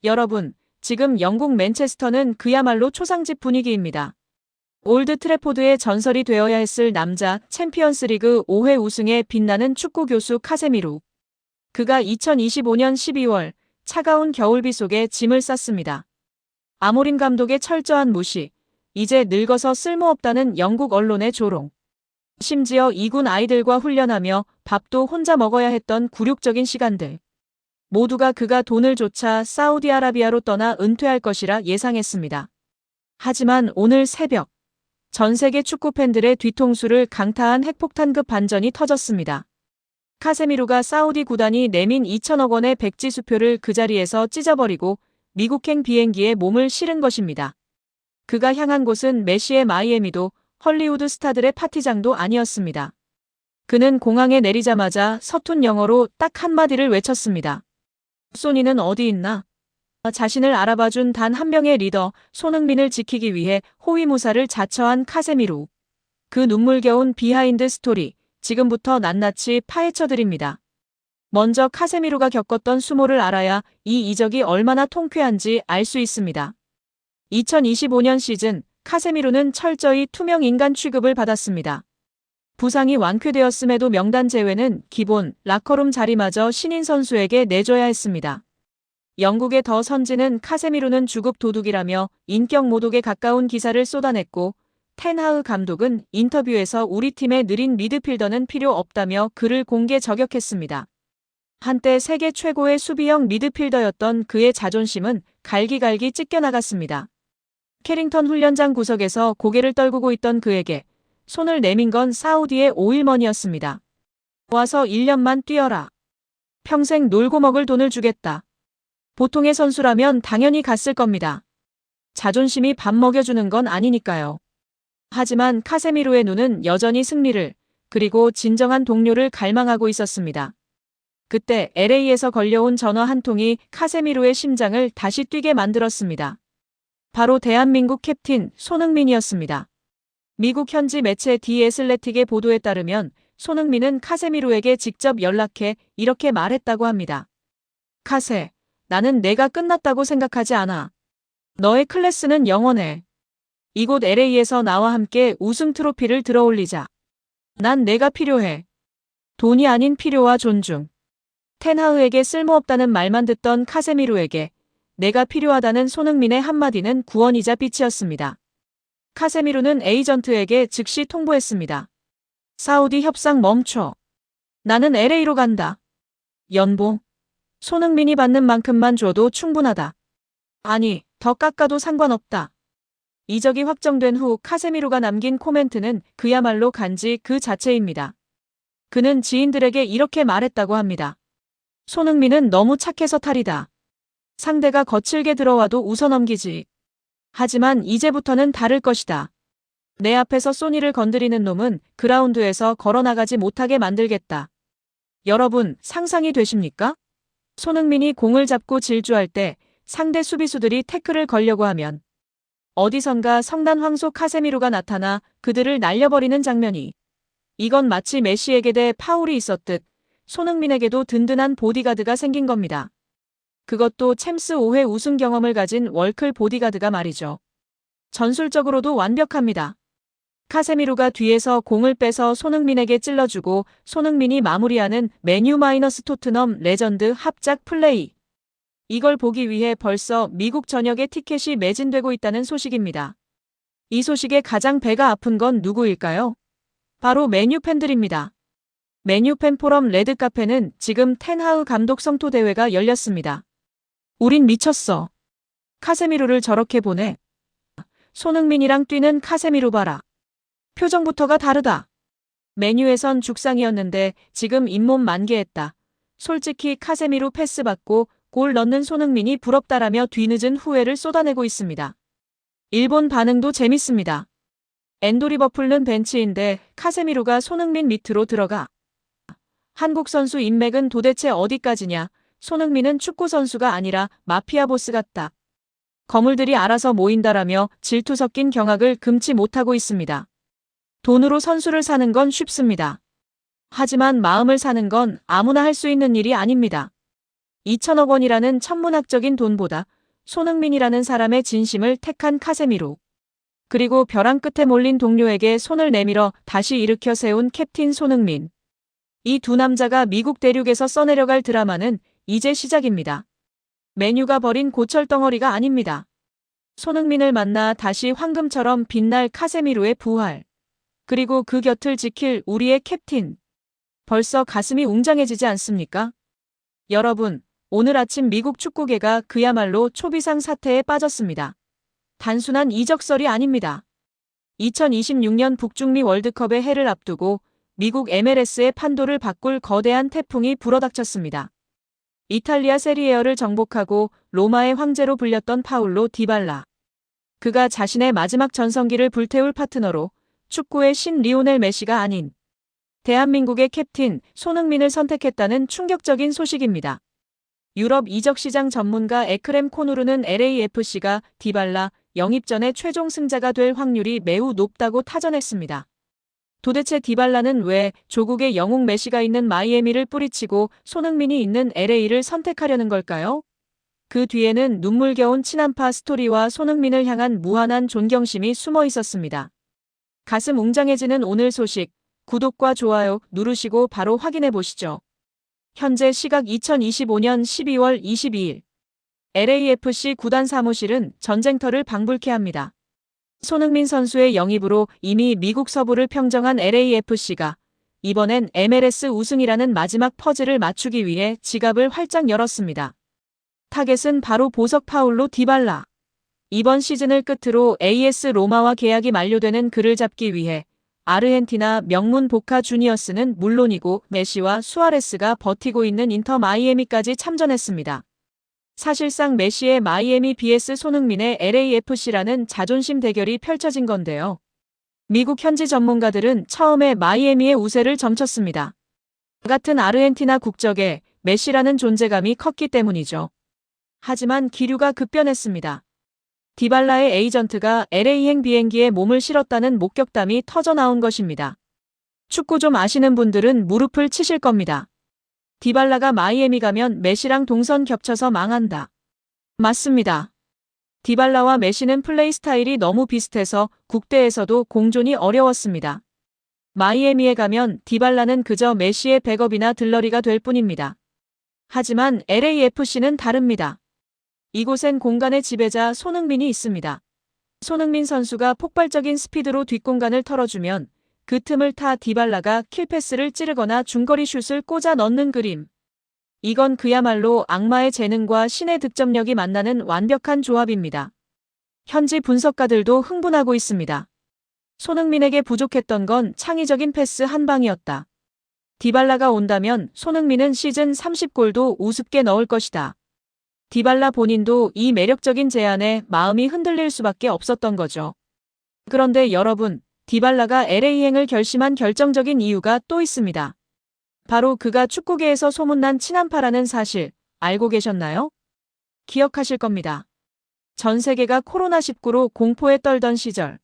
여러분, 지금 영국 맨체스터는 그야말로 초상집 분위기입니다. 올드 트래포드의 전설이 되어야 했을 남자 챔피언스리그 5회 우승에 빛나는 축구 교수 카세미루. 그가 2025년 12월 차가운 겨울비 속에 짐을 쌌습니다. 아모림 감독의 철저한 무시, 이제 늙어서 쓸모없다는 영국 언론의 조롱. 심지어 이군 아이들과 훈련하며 밥도 혼자 먹어야 했던 굴욕적인 시간들. 모두가 그가 돈을 좇아 사우디아라비아로 떠나 은퇴할 것이라 예상했습니다. 하지만 오늘 새벽, 전 세계 축구 팬들의 뒤통수를 강타한 핵폭탄급 반전이 터졌습니다. 카세미루가 사우디 구단이 내민 2천억 원의 백지 수표를 그 자리에서 찢어버리고 미국행 비행기에 몸을 실은 것입니다. 그가 향한 곳은 메시의 마이애미도 헐리우드 스타들의 파티장도 아니었습니다. 그는 공항에 내리자마자 서툰 영어로 딱 한마디를 외쳤습니다. 소니는 어디 있나? 자신을 알아봐준 단 한 명의 리더 손흥민을 지키기 위해 호위무사를 자처한 카세미루. 그 눈물겨운 비하인드 스토리, 지금부터 낱낱이 파헤쳐드립니다. 먼저 카세미루가 겪었던 수모를 알아야 이 이적이 얼마나 통쾌한지 알 수 있습니다. 2025년 시즌, 카세미루는 철저히 투명 인간 취급을 받았습니다. 부상이 완쾌되었음에도 명단 제외는 기본, 라커룸 자리마저 신인 선수에게 내줘야 했습니다. 영국의 더 선지는 카세미루는 주급 도둑이라며 인격 모독에 가까운 기사를 쏟아냈고, 텐하흐 감독은 인터뷰에서 우리 팀의 느린 미드필더는 필요 없다며 그를 공개 저격했습니다. 한때 세계 최고의 수비형 미드필더였던 그의 자존심은 갈기갈기 찢겨나갔습니다. 캐링턴 훈련장 구석에서 고개를 떨구고 있던 그에게 손을 내민 건 사우디의 오일머니였습니다. 와서 1년만 뛰어라. 평생 놀고 먹을 돈을 주겠다. 보통의 선수라면 당연히 갔을 겁니다. 자존심이 밥 먹여주는 건 아니니까요. 하지만 카세미루의 눈은 여전히 승리를, 그리고 진정한 동료를 갈망하고 있었습니다. 그때 LA에서 걸려온 전화 한 통이 카세미루의 심장을 다시 뛰게 만들었습니다. 바로 대한민국 캡틴 손흥민이었습니다. 미국 현지 매체 디 애슬레틱의 보도에 따르면 손흥민은 카세미루에게 직접 연락해 이렇게 말했다고 합니다. 카세, 나는 내가 끝났다고 생각하지 않아. 너의 클래스는 영원해. 이곳 LA에서 나와 함께 우승 트로피를 들어올리자. 난 내가 필요해. 돈이 아닌 필요와 존중. 텐하흐에게 쓸모없다는 말만 듣던 카세미루에게 내가 필요하다는 손흥민의 한마디는 구원이자 빛이었습니다. 카세미루는 에이전트에게 즉시 통보했습니다. 사우디 협상 멈춰. 나는 LA로 간다. 연봉. 손흥민이 받는 만큼만 줘도 충분하다. 아니, 더 깎아도 상관없다. 이적이 확정된 후 카세미루가 남긴 코멘트는 그야말로 간지 그 자체입니다. 그는 지인들에게 이렇게 말했다고 합니다. 손흥민은 너무 착해서 탈이다. 상대가 거칠게 들어와도 웃어넘기지. 하지만 이제부터는 다를 것이다. 내 앞에서 소니를 건드리는 놈은 그라운드에서 걸어나가지 못하게 만들겠다. 여러분, 상상이 되십니까? 손흥민이 공을 잡고 질주할 때 상대 수비수들이 태클을 걸려고 하면 어디선가 성난 황소 카세미루가 나타나 그들을 날려버리는 장면이. 이건 마치 메시에게 대 파울이 있었듯 손흥민에게도 든든한 보디가드가 생긴 겁니다. 그것도 챔스 5회 우승 경험을 가진 월클 보디가드가 말이죠. 전술적으로도 완벽합니다. 카세미루가 뒤에서 공을 빼서 손흥민에게 찔러주고 손흥민이 마무리하는 맨유 마이너스 토트넘 레전드 합작 플레이. 이걸 보기 위해 벌써 미국 전역에 티켓이 매진되고 있다는 소식입니다. 이 소식에 가장 배가 아픈 건 누구일까요? 바로 맨유 팬들입니다. 맨유 팬 포럼 레드카페는 지금 텐하흐 감독 성토 대회가 열렸습니다. 우린 미쳤어. 카세미루를 저렇게 보내. 손흥민이랑 뛰는 카세미루 봐라. 표정부터가 다르다. 맨유에선 죽상이었는데 지금 잇몸 만개했다. 솔직히 카세미루 패스 받고 골 넣는 손흥민이 부럽다라며 뒤늦은 후회를 쏟아내고 있습니다. 일본 반응도 재밌습니다. 엔도 리버풀은 벤치인데 카세미루가 손흥민 밑으로 들어가. 한국 선수 인맥은 도대체 어디까지냐. 손흥민은 축구 선수가 아니라 마피아 보스 같다. 거물들이 알아서 모인다라며 질투 섞인 경악을 금치 못하고 있습니다. 돈으로 선수를 사는 건 쉽습니다. 하지만 마음을 사는 건 아무나 할 수 있는 일이 아닙니다. 2천억 원이라는 천문학적인 돈보다 손흥민이라는 사람의 진심을 택한 카세미로. 그리고 벼랑 끝에 몰린 동료에게 손을 내밀어 다시 일으켜 세운 캡틴 손흥민. 이 두 남자가 미국 대륙에서 써내려갈 드라마는 이제 시작입니다. 메뉴가 버린 고철덩어리가 아닙니다. 손흥민을 만나 다시 황금처럼 빛날 카세미로의 부활. 그리고 그 곁을 지킬 우리의 캡틴. 벌써 가슴이 웅장해지지 않습니까? 여러분, 오늘 아침 미국 축구계가 그야말로 초비상 사태에 빠졌습니다. 단순한 이적설이 아닙니다. 2026년 북중미 월드컵의 해를 앞두고 미국 MLS의 판도를 바꿀 거대한 태풍이 불어닥쳤습니다. 이탈리아 세리에어를 정복하고 로마의 황제로 불렸던 파울로 디발라. 그가 자신의 마지막 전성기를 불태울 파트너로 축구의 신 리오넬 메시가 아닌 대한민국의 캡틴 손흥민을 선택했다는 충격적인 소식입니다. 유럽 이적시장 전문가 에크렘 코누르는 LAFC가 디발라 영입 전에 최종 승자가 될 확률이 매우 높다고 타전했습니다. 도대체 디발라는 왜 조국의 영웅 메시가 있는 마이애미를 뿌리치고 손흥민이 있는 LA를 선택하려는 걸까요? 그 뒤에는 눈물겨운 친한파 스토리와 손흥민을 향한 무한한 존경심이 숨어 있었습니다. 가슴 웅장해지는 오늘 소식, 구독과 좋아요 누르시고 바로 확인해 보시죠. 현재 시각 2025년 12월 22일. LAFC 구단 사무실은 전쟁터를 방불케 합니다. 손흥민 선수의 영입으로 이미 미국 서부를 평정한 LAFC가 이번엔 MLS 우승이라는 마지막 퍼즐을 맞추기 위해 지갑을 활짝 열었습니다. 타겟은 바로 보석 파울로 디발라. 이번 시즌을 끝으로 AS 로마와 계약이 만료되는 그를 잡기 위해 아르헨티나 명문 보카 주니어스는 물론이고 메시와 수아레스가 버티고 있는 인터 마이애미까지 참전했습니다. 사실상 메시의 마이애미 vs 손흥민의 LAFC라는 자존심 대결이 펼쳐진 건데요. 미국 현지 전문가들은 처음에 마이애미의 우세를 점쳤습니다. 같은 아르헨티나 국적의 메시라는 존재감이 컸기 때문이죠. 하지만 기류가 급변했습니다. 디발라의 에이전트가 LA행 비행기에 몸을 실었다는 목격담이 터져나온 것입니다. 축구 좀 아시는 분들은 무릎을 치실 겁니다. 디발라가 마이애미 가면 메시랑 동선 겹쳐서 망한다. 맞습니다. 디발라와 메시는 플레이 스타일이 너무 비슷해서 국대에서도 공존이 어려웠습니다. 마이애미에 가면 디발라는 그저 메시의 백업이나 들러리가 될 뿐입니다. 하지만 LAFC는 다릅니다. 이곳엔 공간의 지배자 손흥민이 있습니다. 손흥민 선수가 폭발적인 스피드로 뒷공간을 털어주면 그 틈을 타 디발라가 킬패스를 찌르거나 중거리 슛을 꽂아 넣는 그림. 이건 그야말로 악마의 재능과 신의 득점력이 만나는 완벽한 조합입니다. 현지 분석가들도 흥분하고 있습니다. 손흥민에게 부족했던 건 창의적인 패스 한 방이었다. 디발라가 온다면 손흥민은 시즌 30골도 우습게 넣을 것이다. 디발라 본인도 이 매력적인 제안에 마음이 흔들릴 수밖에 없었던 거죠. 그런데 여러분, 디발라가 LA행을 결심한 결정적인 이유가 또 있습니다. 바로 그가 축구계에서 소문난 친한파라는 사실 알고 계셨나요? 기억하실 겁니다. 전 세계가 코로나19로 공포에 떨던 시절.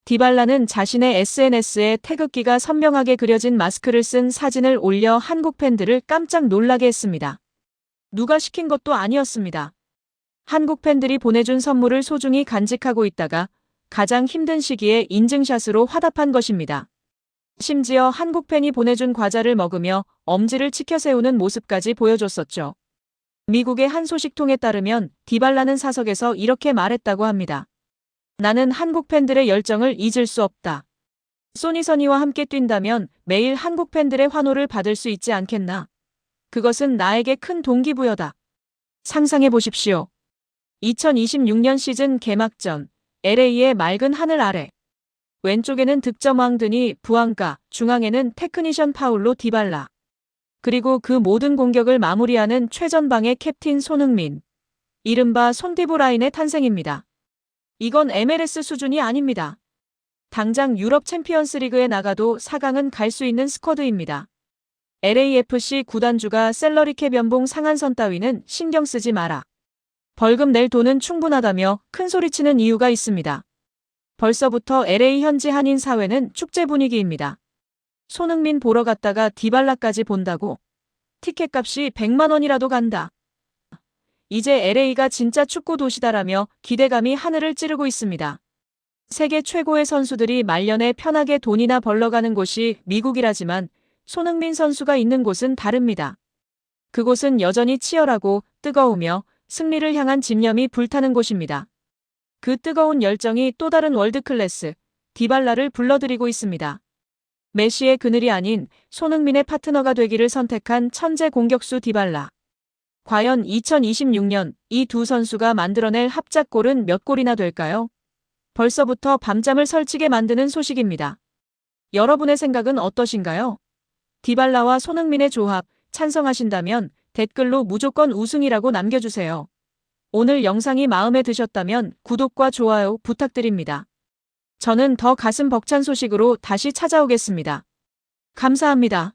디발라는 자신의 SNS에 태극기가 선명하게 그려진 마스크를 쓴 사진을 올려 한국 팬들을 깜짝 놀라게 했습니다. 누가 시킨 것도 아니었습니다. 한국 팬들이 보내준 선물을 소중히 간직하고 있다가 가장 힘든 시기에 인증샷으로 화답한 것입니다. 심지어 한국 팬이 보내준 과자를 먹으며 엄지를 치켜 세우는 모습까지 보여줬었죠. 미국의 한 소식통에 따르면 디발라는 사석에서 이렇게 말했다고 합니다. 나는 한국 팬들의 열정을 잊을 수 없다. 소니선이와 함께 뛴다면 매일 한국 팬들의 환호를 받을 수 있지 않겠나. 그것은 나에게 큰 동기부여다. 상상해 보십시오. 2026년 시즌 개막전, LA의 맑은 하늘 아래. 왼쪽에는 득점왕 드니 부앙가, 중앙에는 테크니션 파울로 디발라. 그리고 그 모든 공격을 마무리하는 최전방의 캡틴 손흥민. 이른바 손디부 라인의 탄생입니다. 이건 MLS 수준이 아닙니다. 당장 유럽 챔피언스 리그에 나가도 4강은 갈 수 있는 스쿼드입니다. LAFC 구단주가 셀러리캡 연봉 상한선 따위는 신경 쓰지 마라. 벌금 낼 돈은 충분하다며 큰 소리치는 이유가 있습니다. 벌써부터 LA 현지 한인 사회는 축제 분위기입니다. 손흥민 보러 갔다가 디발라까지 본다고? 티켓값이 100만 원이라도 간다. 이제 LA가 진짜 축구 도시다라며 기대감이 하늘을 찌르고 있습니다. 세계 최고의 선수들이 말년에 편하게 돈이나 벌러 가는 곳이 미국이라지만 손흥민 선수가 있는 곳은 다릅니다. 그곳은 여전히 치열하고 뜨거우며 승리를 향한 집념이 불타는 곳입니다. 그 뜨거운 열정이 또 다른 월드클래스, 디발라를 불러들이고 있습니다. 메시의 그늘이 아닌 손흥민의 파트너가 되기를 선택한 천재 공격수 디발라. 과연 2026년 이 두 선수가 만들어낼 합작골은 몇 골이나 될까요? 벌써부터 밤잠을 설치게 만드는 소식입니다. 여러분의 생각은 어떠신가요? 디발라와 손흥민의 조합 찬성하신다면 댓글로 무조건 우승이라고 남겨주세요. 오늘 영상이 마음에 드셨다면 구독과 좋아요 부탁드립니다. 저는 더 가슴 벅찬 소식으로 다시 찾아오겠습니다. 감사합니다.